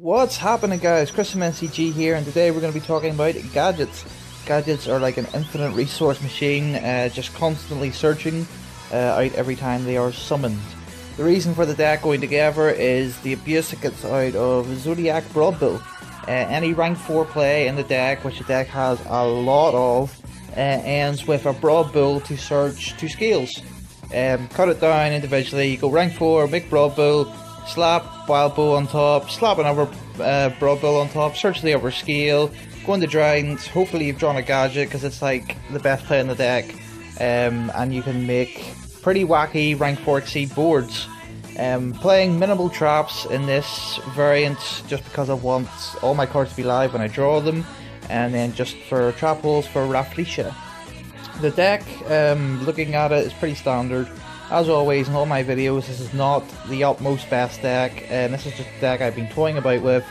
What's happening, guys? Chris from NCG here, and today we're going to be talking about gadgets. Gadgets are like an infinite resource machine, just constantly searching out every time they are summoned. The reason for the deck going together is the abuse it gets out of Zoodiac Broadbill. Any rank 4 play in the deck, which the deck has a lot of, ends with a Broadbill to search 2 skills. Cut it down individually, you go rank 4, make Broadbill, slap Wild Bow on top, slap another Broadbill on top, search the upper scale, go into Dragons. Hopefully you've drawn a Gadget because it's like the best play in the deck, and you can make pretty wacky rank 4 exceed boards. Playing minimal traps in this variant just because I want all my cards to be live when I draw them, and then just for trap holes for Rafflesia. The deck, looking at it, is pretty standard. As always in all my videos, this is not the utmost best deck, and this is just a deck I've been toying about with,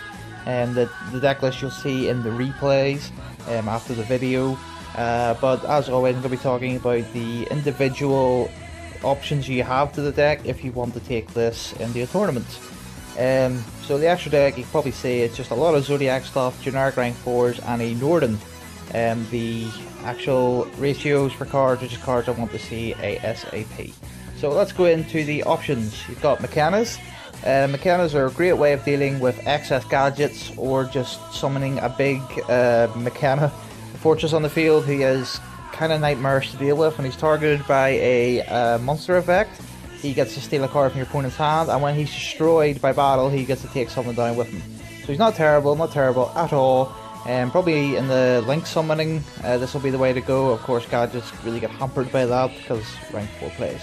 and the deck list you'll see in the replays after the video. But as always, I'm going to be talking about the individual options you have to the deck if you want to take this into a tournament. So the extra deck, you can probably see it's just a lot of Zoodiac stuff, generic rank 4s, and a Norden. The actual ratios for cards are just cards I want to see ASAP. So let's go into the options. You've got Mechanas. Mechanas are a great way of dealing with excess gadgets or just summoning a big Mechana fortress on the field who is kind of nightmarish to deal with. When he's targeted by a monster effect, he gets to steal a card from your opponent's hand, and when he's destroyed by battle, he gets to take something down with him. So he's not terrible at all. Probably in the Link summoning, this will be the way to go. Of course, gadgets really get hampered by that because rank 4 plays.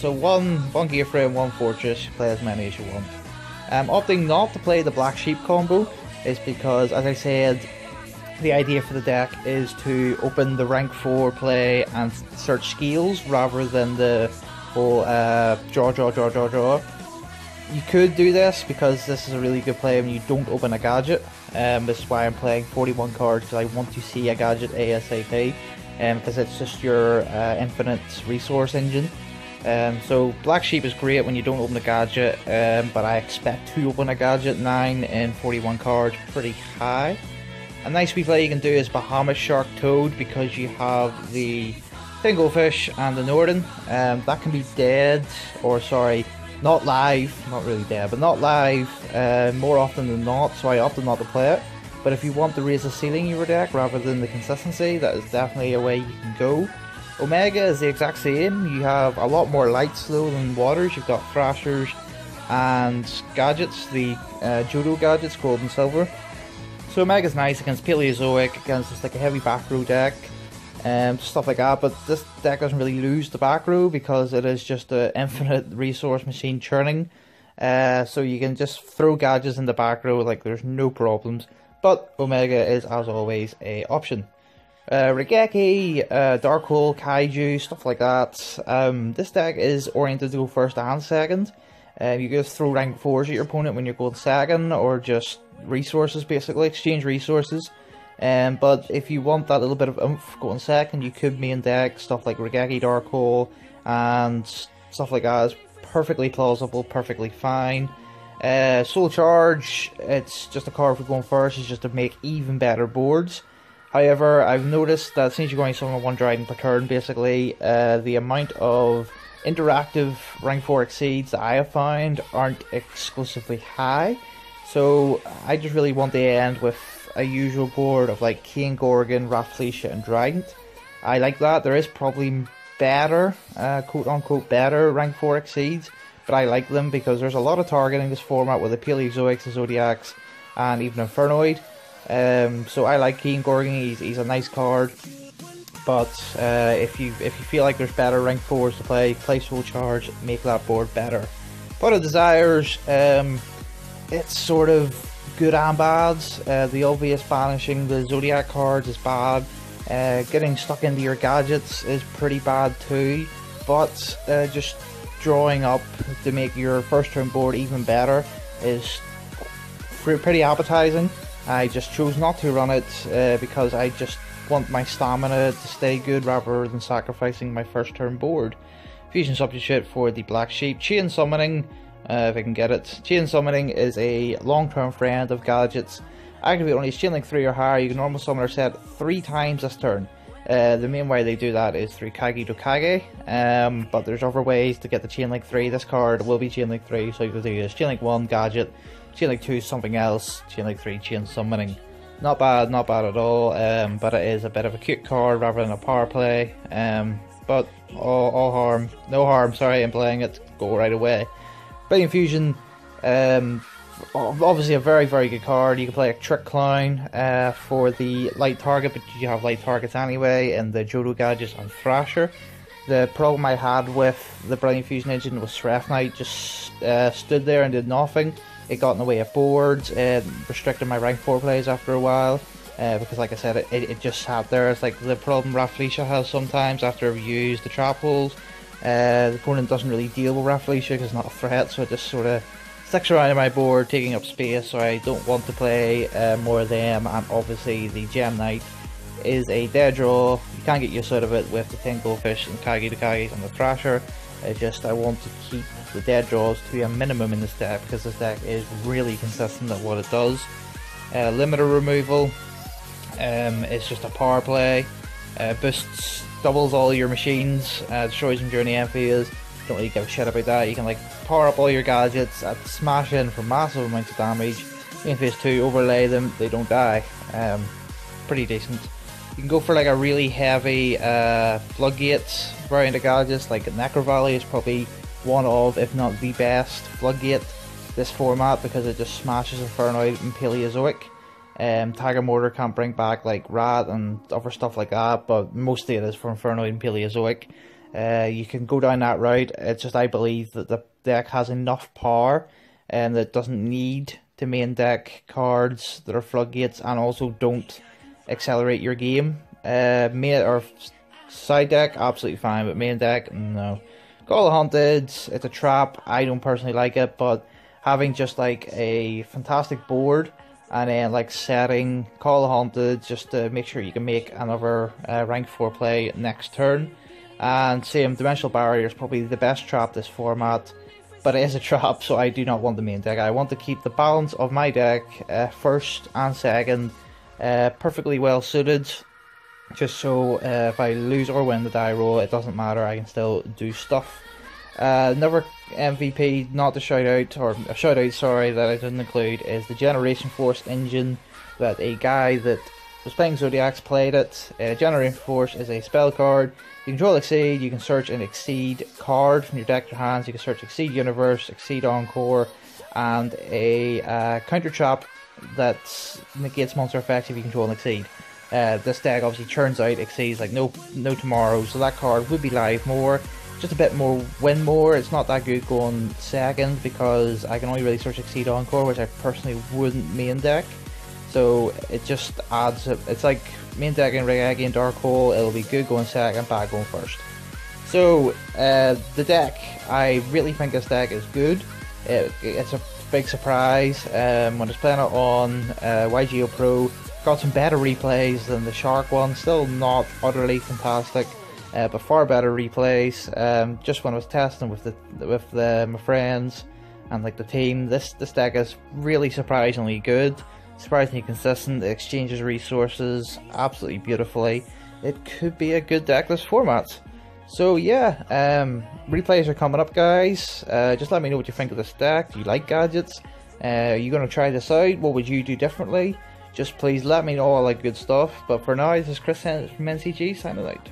So one gear frame, one fortress, play as many as you want. Opting not to play the Black Sheep combo is because, as I said, the idea for the deck is to open the rank 4 play and search skills rather than the whole draw. You could do this because this is a really good play when you don't open a gadget. This is why I'm playing 41 cards, because I want to see a gadget ASAP, because it's just your infinite resource engine. So Black Sheep is great when you don't open a gadget, but I expect to open a gadget. 9 in 41 cards, pretty high. A nice replay you can do is Bahamut Shark Toad, because you have the Fingerfish and the Norden. That can be dead, or sorry, not live, not really dead, but not live more often than not, so I opted not to play it. But if you want to raise the ceiling in your deck rather than the consistency, that is definitely a way you can go. Omega is the exact same. You have a lot more light slow than waters. You've got Thrashers and Gadgets, the Judo Gadgets, Gold and Silver. So Omega's nice against Paleozoic, against just like a heavy back row deck, stuff like that. But this deck doesn't really lose the back row because it is just an infinite resource machine churning. So you can just throw gadgets in the back row like there's no problems. But Omega is, as always, a option. Regeki, Dark Hole, Kaiju, stuff like that. This deck is oriented to go first and second. You just throw rank 4s at your opponent when you're going second, or just resources, basically, exchange resources. But if you want that little bit of oomph going second, you could main deck stuff like Regeki, Dark Hole, and stuff like that is perfectly plausible, perfectly fine. Soul Charge, it's just a card for going first, it's just to make even better boards. However, I've noticed that since you're going to summon 1 dragon per turn, basically, the amount of interactive rank 4 exceeds that I have found aren't exclusively high. So I just really want to end with a usual board of like Kane, Gorgon, Rafflesia, and Dragon. I like that. There is probably better, quote unquote better rank 4 exceeds, but I like them because there's a lot of targeting this format with the Paleozoics, the Zodiacs, and even Infernoid. So I like Keen Gorgon. He's a nice card, but if you feel like there's better rank 4s to play Soul Charge, make that board better. But of Desires, it's sort of good and bad. The obvious banishing the Zoodiac cards is bad. Getting stuck into your gadgets is pretty bad too, but just drawing up to make your first turn board even better is pretty appetizing. I just chose not to run it because I just want my stamina to stay good rather than sacrificing my first turn board. Fusion Substitute for the Black Sheep. Chain Summoning, if I can get it. Chain Summoning is a long-term friend of Gadget's. Activate only Chain Link 3 or higher. You can normal summon or set 3 times this turn. The main way they do that is through Kage to Kage, but there's other ways to get the Chain Link 3. This card will be Chain Link 3, so you can do Chain Link 1, Gadget, Chain Link 2, something else, Chain Link 3, Chain Summoning. Not bad at all, but it is a bit of a cute card rather than a power play, but no harm, sorry, in playing it, go right away. Brilliant Fusion, obviously a very good card. You can play a Trick Clown for the light target, but you have light targets anyway in the Jodo Gadgets and Thrasher. The problem I had with the Brilliant Fusion engine was Sref Knight just stood there and did nothing. It got in the way of boards, it restricted my rank 4 plays after a while, because like I said, it just sat there. It's like the problem Rafflesia has sometimes after you use the trap holes. The opponent doesn't really deal with Rafflesia because it's not a threat, so it just sort of sticks around on my board, taking up space, so I don't want to play more of them. And obviously the Gem Knight is a dead draw. You can't get use out of it with the 10 Goldfish and Kage to Kages and the Thrasher. I want to keep the dead draws to a minimum in this deck, because this deck is really consistent at what it does. Limiter removal is just a power play. Boosts, doubles all your machines, destroys them during the end phase. Don't really give a shit about that. You can like power up all your gadgets, smash in for massive amounts of damage. In phase 2, overlay them, they don't die. Pretty decent. You can go for like a really heavy Floodgates variant of gadgets, like Necro Valley is probably one of, if not the best Floodgate this format, because it just smashes Infernoid and Paleozoic. Tiger Mortar can't bring back like Rat and other stuff like that, but mostly it is for Infernoid and Paleozoic. You can go down that route. It's just I believe that the deck has enough power and that it doesn't need to main deck cards that are Floodgates and also don't accelerate your game. Main or side deck, absolutely fine, but main deck, no. Call of Haunted, it's a trap. I don't personally like it, but having just like a fantastic board and then like setting Call of Haunted just to make sure you can make another rank 4 play next turn. And same, Dimensional Barrier is probably the best trap this format, but it is a trap, so I do not want the main deck. I want to keep the balance of my deck, first and second, perfectly well suited, just so if I lose or win the die roll, it doesn't matter, I can still do stuff. Another MVP not to shout out, or a shout out, sorry, that I didn't include, is the Generation Force engine that a guy that was playing Zoodiacs played it. Generation Force is a spell card. You control Exceed, you can search an Exceed card from your deck to your hands. You can search Exceed Universe, Exceed Encore, and a counter trap that negates monster effects if you control an Exceed. This deck obviously churns out Exceeds like no tomorrow, so that card would be live more. Just a bit more win more. It's not that good going second because I can only really search Exceed Encore, which I personally wouldn't main deck. So it just adds, it's like main deck and Reggae and Dark Hole, it'll be good going second, bad going first. So the deck, I really think this deck is good. It's a big surprise. When I was playing it on YGO Pro, got some better replays than the Shark one, still not utterly fantastic, but far better replays. Just when I was testing with my friends and like the team, this deck is really surprisingly good. Surprisingly consistent, it exchanges resources absolutely beautifully. It could be a good deck this format. So yeah, replays are coming up, guys. Just let me know what you think of this deck. Do you like gadgets? Are you going to try this out? What would you do differently? Just please let me know all that good stuff. But for now, this is Chris from NCG signing out.